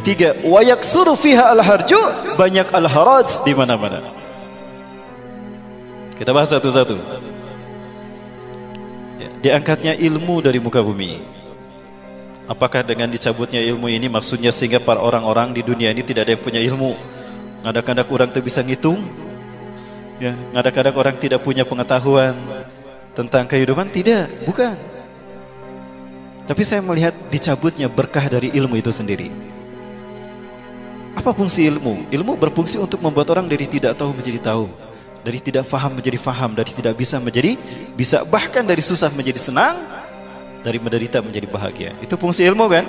ketiga, wa yaksuru fiha al-harju, banyak al-haraj di mana-mana. Kita bahas satu-satu. Ya, diangkatnya ilmu dari muka bumi. Apakah dengan dicabutnya ilmu ini maksudnya sehingga para orang-orang di dunia ini tidak ada yang punya ilmu? Ngadak-ngadak orang tidak bisa ngitung, ya, ngadak-ngadak orang tidak punya pengetahuan tentang kehidupan? Tidak, bukan. Tapi saya melihat dicabutnya berkah dari ilmu itu sendiri. Apa fungsi ilmu? Ilmu berfungsi untuk membuat orang dari tidak tahu menjadi tahu, dari tidak faham menjadi faham, dari tidak bisa menjadi bisa, bahkan dari susah menjadi senang, dari menderita menjadi bahagia. Itu fungsi ilmu kan?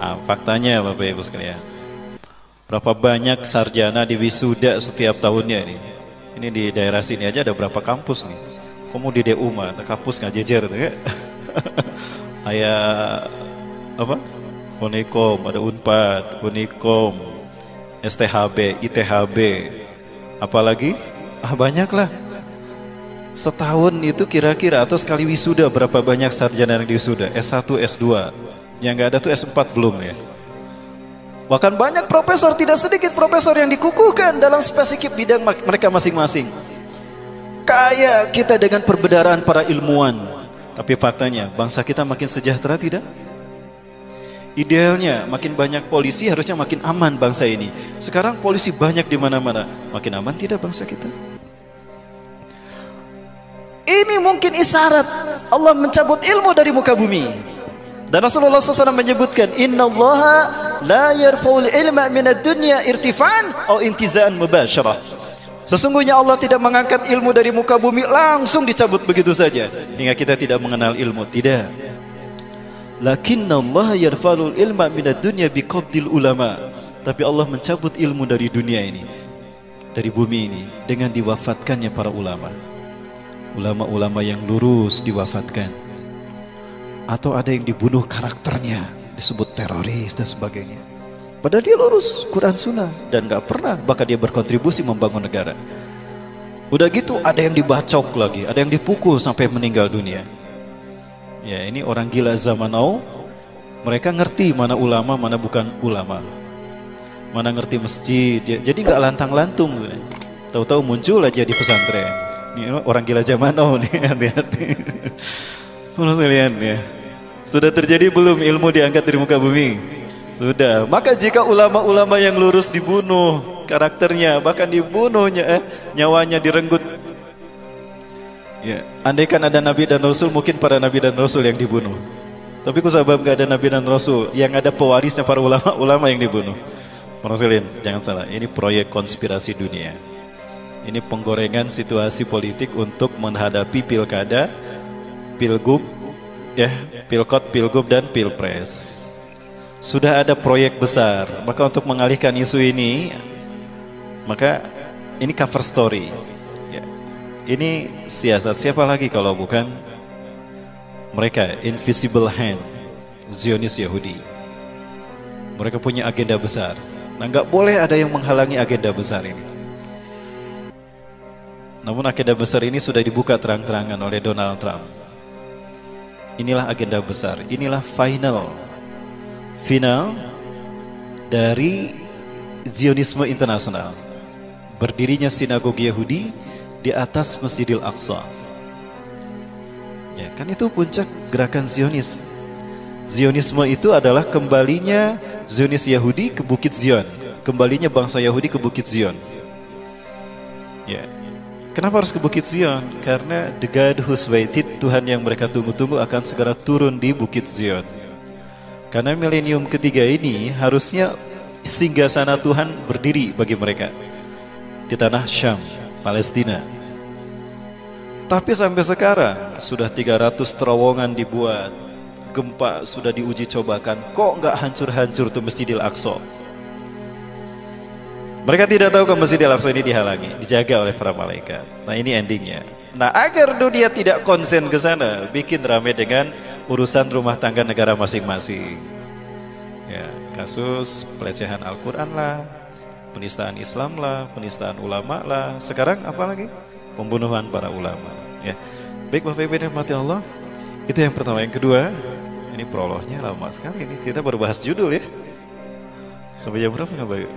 Nah, faktanya Bapak Ibu sekalian, berapa banyak sarjana di wisuda setiap tahunnya ini. Ini di daerah sini aja ada berapa kampus nih. Kamu di DU mah, kampus ngajejer tuh ya. Kayak apa? Unikom, ada Unpad, Unikom, STHB, ITHB, apalagi? Banyak lah. Setahun itu kira-kira atau sekali wisuda berapa banyak sarjana yang wisuda? S1, S2. Yang nggak ada tuh S4 belum ya. Bahkan banyak profesor, tidak sedikit profesor yang dikukuhkan dalam spesifik bidang mereka masing-masing. Kaya kita dengan perbedaan para ilmuwan. Tapi faktanya bangsa kita makin sejahtera tidak? Idealnya makin banyak polisi, harusnya makin aman bangsa ini. Sekarang polisi banyak di mana-mana. Makin aman tidak bangsa kita? Ini mungkin isyarat Allah mencabut ilmu dari muka bumi. Dan Rasulullah SAW menyebutkan, Inna Allaha la yarfa'ul ilma minad dunya irtifa'an atau intiza'an mubasyarah. Sesungguhnya Allah tidak mengangkat ilmu dari muka bumi langsung dicabut begitu saja hingga kita tidak mengenal ilmu. Tidak. Lakinna Allah yarfa'ul ilma minad dunya biqabdil ulama. Tapi Allah mencabut ilmu dari dunia ini, dari bumi ini, dengan diwafatkannya para ulama. Ulama-ulama yang lurus diwafatkan. Atau ada yang dibunuh karakternya, disebut teroris dan sebagainya. Padahal dia lurus Quran Sunnah dan gak pernah, bahkan dia berkontribusi membangun negara. Udah gitu ada yang dibacok lagi, ada yang dipukul sampai meninggal dunia. Ya, ini orang gila zaman now. Mereka ngerti mana ulama, mana bukan ulama, mana ngerti masjid. Jadi gak lantang-lantung. Tahu-tahu muncul aja di pesantren. Ini orang gila zaman now nih, hati-hati. Sekalian ya. Sudah terjadi belum ilmu diangkat dari muka bumi? Sudah. Maka jika ulama-ulama yang lurus dibunuh karakternya, bahkan dibunuhnya, nyawanya direnggut. Ya, andaikan ada nabi dan rasul, mungkin para nabi dan rasul yang dibunuh. Tapi kusabab gak ada nabi dan rasul, yang ada pewarisnya para ulama-ulama yang dibunuh. Rasulin, jangan salah, ini proyek konspirasi dunia. Ini penggorengan situasi politik untuk menghadapi pilkada, pilgub, ya, pilkot, pilgub dan pilpres. Sudah ada proyek besar, maka untuk mengalihkan isu ini, maka ini cover story. Ya. Ini siasat siapa lagi kalau bukan mereka, invisible hand, Zionis Yahudi. Mereka punya agenda besar. Nah, nggak boleh ada yang menghalangi agenda besar ini. Namun agenda besar ini sudah dibuka terang-terangan oleh Donald Trump. Inilah agenda besar, inilah final dari Zionisme internasional. Berdirinya sinagogi Yahudi di atas Masjidil Aqsa. Ya, kan itu puncak gerakan Zionis. Zionisme itu adalah kembalinya Zionis Yahudi ke Bukit Zion, kembalinya bangsa Yahudi ke Bukit Zion. Ya. Kenapa harus ke Bukit Zion? Karena the God who's waited, Tuhan yang mereka tunggu-tunggu akan segera turun di Bukit Zion. Karena milenium ketiga ini harusnya singgasana Tuhan berdiri bagi mereka di tanah Syam, Palestina. Tapi sampai sekarang sudah 300 terowongan dibuat, gempa sudah diuji cobakan, kok nggak hancur-hancur tuh Masjidil Aqsa? Mereka tidak tahu kalau Masjidil Aqsa ini dihalangi, dijaga oleh para malaikat. Nah, ini endingnya. Nah, agar dunia tidak konsen ke sana, bikin rame dengan urusan rumah tangga negara masing-masing. Ya, kasus pelecehan Al-Quran lah, penistaan Islam lah, penistaan ulama lah. Sekarang apa lagi? Pembunuhan para ulama. Ya, baik Bapak Ibu yang dirahmati Allah. Itu yang pertama. Yang kedua, ini prolognya lama sekali. Ini kita baru bahas judul ya. Sampai jam berapa nggak Bayu?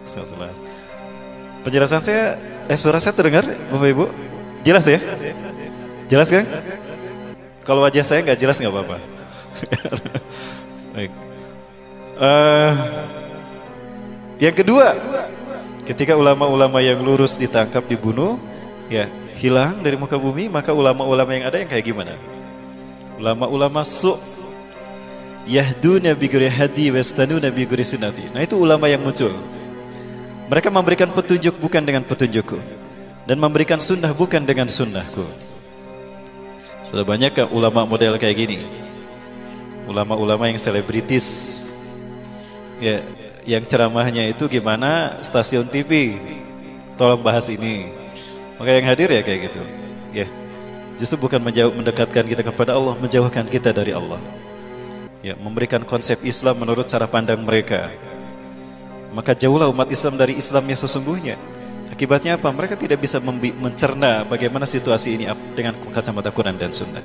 Setengah 11. Penjelasan saya, suara saya terdengar Bapak Ibu? Jelas ya? Jelas kan? Kalau wajah saya nggak jelas nggak apa-apa. Baik. Yang kedua, ketika ulama-ulama yang lurus ditangkap, dibunuh, ya hilang dari muka bumi, maka ulama-ulama yang ada yang kayak gimana? Ulama-ulama yahduna bi ghairi hadi wastanuna bi ghairi sunnati. Nah, itu ulama yang muncul. Mereka memberikan petunjuk bukan dengan petunjukku, dan memberikan sunnah bukan dengan sunnahku. Sudah banyak kan ulama model kayak gini? Ulama-ulama yang selebritis, ya, yang ceramahnya itu gimana stasiun TV, tolong bahas ini. Maka yang hadir ya kayak gitu, ya. Justru bukan mendekatkan kita kepada Allah, menjauhkan kita dari Allah. Ya, memberikan konsep Islam menurut cara pandang mereka. Maka jauhlah umat Islam dari Islamnya sesungguhnya. Akibatnya apa? Mereka tidak bisa mencerna bagaimana situasi ini dengan kacamata Quran dan Sunnah.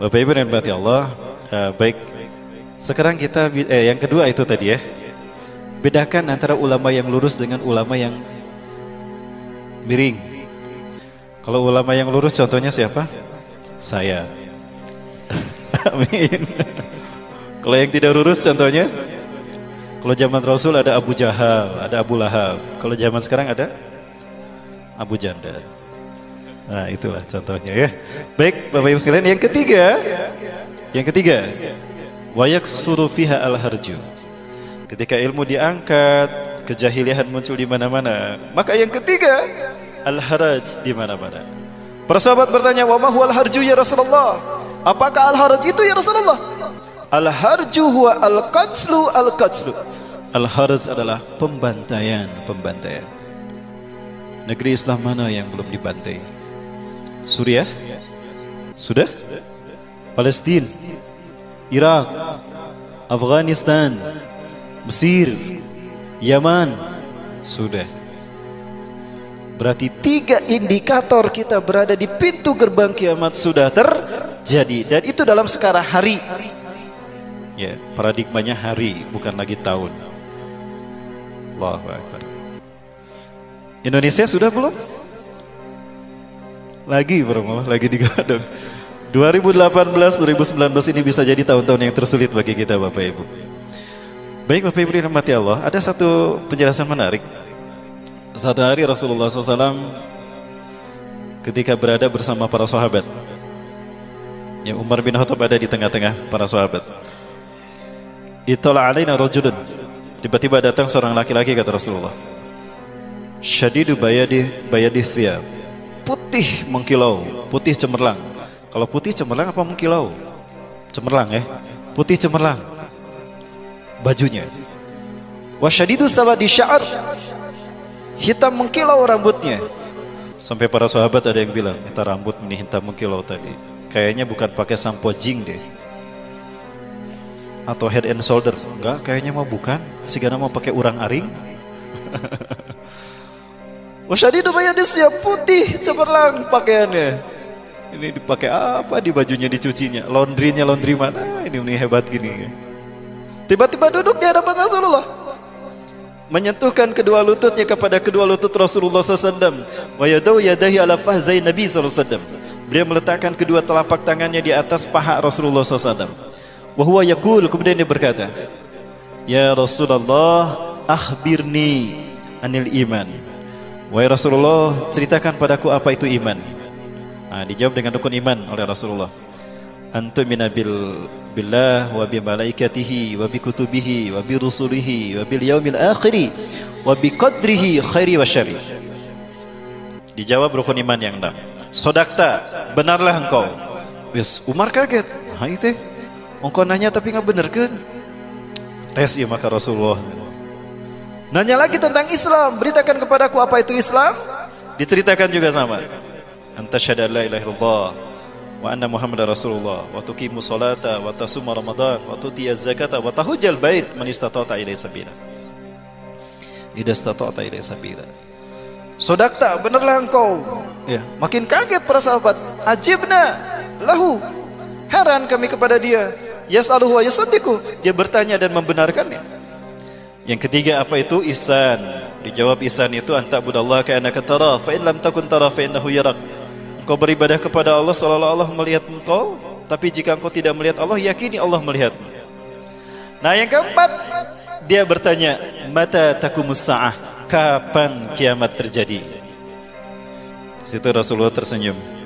Bapak Ibu dan Bapak Allah, baik. Sekarang kita yang kedua itu tadi ya. Bedakan antara ulama yang lurus dengan ulama yang miring. Kalau ulama yang lurus contohnya siapa? Saya. Amin. Kalau yang tidak lurus contohnya? Kalau zaman Rasul ada Abu Jahal, ada Abu Lahab. Kalau zaman sekarang ada Abu Janda. Nah, itulah contohnya ya. Baik, Bapak Ibu sekalian, yang ketiga, wa yaksuru fiha al-harju. Ketika ilmu diangkat, kejahilian muncul di mana-mana. Maka yang ketiga, al-haraj di mana-mana. Para sahabat bertanya, "Wa ma huwal harju ya Rasulullah?" Apakah al-haraj itu ya Rasulullah? Al-harju huwa al-qatslu al-qatslu. Al-haraj adalah pembantaian. Negeri Islam mana yang belum dibantai? Suriah? Sudah? Palestina, Irak, Afghanistan, Mesir, Yaman, sudah. Berarti 3 indikator kita berada di pintu gerbang kiamat sudah terjadi, dan itu dalam skala hari. Ya, paradigmanya hari, bukan lagi tahun. Allahu Akbar. Indonesia sudah belum? Lagi digadang. 2018, 2019 ini bisa jadi tahun-tahun yang tersulit bagi kita, Bapak Ibu. Baik, Bapak Ibu dirahmati Allah, ada satu penjelasan menarik. Satu hari Rasulullah SAW ketika berada bersama para sahabat, ya, Umar bin Khattab ada di tengah-tengah para sahabat. Itala alaina rajulun. Tiba-tiba datang seorang laki-laki, kata Rasulullah. Syadidu bayadi thiyab. Putih mengkilau, putih cemerlang. Kalau putih cemerlang apa mengkilau? Cemerlang ya. Putih cemerlang bajunya. Wa syadidu sawadi sya'ar. Hitam mengkilau rambutnya. Sampai para sahabat ada yang bilang, "Kita rambut ini hitam mengkilau tadi. Kayaknya bukan pakai sampo jing deh. Atau head and shoulder. Enggak, kayaknya mau bukan. Sigana mau pakai urang aring." Wasyadidu bayadis, ya, putih cemerlang pakaiannya. Ini dipakai apa di bajunya, dicucinya? Laundrynya laundry mana? Ini hebat gini. Tiba-tiba duduk di hadapan Rasulullah, menyentuhkan kedua lututnya kepada kedua lutut Rasulullah SAW. Wa yadau yadahi ala fahzai Nabi SAW. Beliau meletakkan kedua telapak tangannya di atas paha Rasulullah SAW. Wa huwa yaqul, kemudian dia berkata, "Ya Rasulullah, akhbirni anil iman." Wahai Rasulullah, ceritakan padaku apa itu iman. Nah, dijawab dengan rukun iman oleh Rasulullah. Antumina billah wa bi malaikatihi wa bi kutubihi wa bi rusulihi wa bil yaumil akhir wa bi qadrihi khairi wa syarri. Dijawab rukun iman yang 6. Sodakta, benarlah engkau. Wis, Umar kaget. Ha itu engkau nanya tapi nggak bener kan? Tes ya, maka Rasulullah nanya lagi tentang Islam. Beritakan kepadaku apa itu Islam. Diceritakan juga sama. Anta syahada la ilaha illallah wa anna Muhammadar Rasulullah wa tuqimus salata wa tasuma Ramadan wa tutiyaz zakata wa tahujjal bait man istata'ta ilaihi sabila. Idza istata'ta ilaihi sabila. Sodakta, benarlah engkau. Ya, makin kaget para sahabat. Ajibna lahu. Heran kami kepada dia. Yas'aluhu wa yusaddiqu. Dia bertanya dan membenarkannya. Yang ketiga apa itu? Ihsan. Dijawab ihsan itu anta budallaha ka'annaka tara fa in lam takun tara fa innahu yarak. Engkau beribadah kepada Allah seolah-olah Allah melihat engkau, tapi jika engkau tidak melihat Allah, yakini Allah melihatmu. Nah, yang keempat, dia bertanya, mata taqumus saah? Kapan kiamat terjadi? Di situ Rasulullah tersenyum.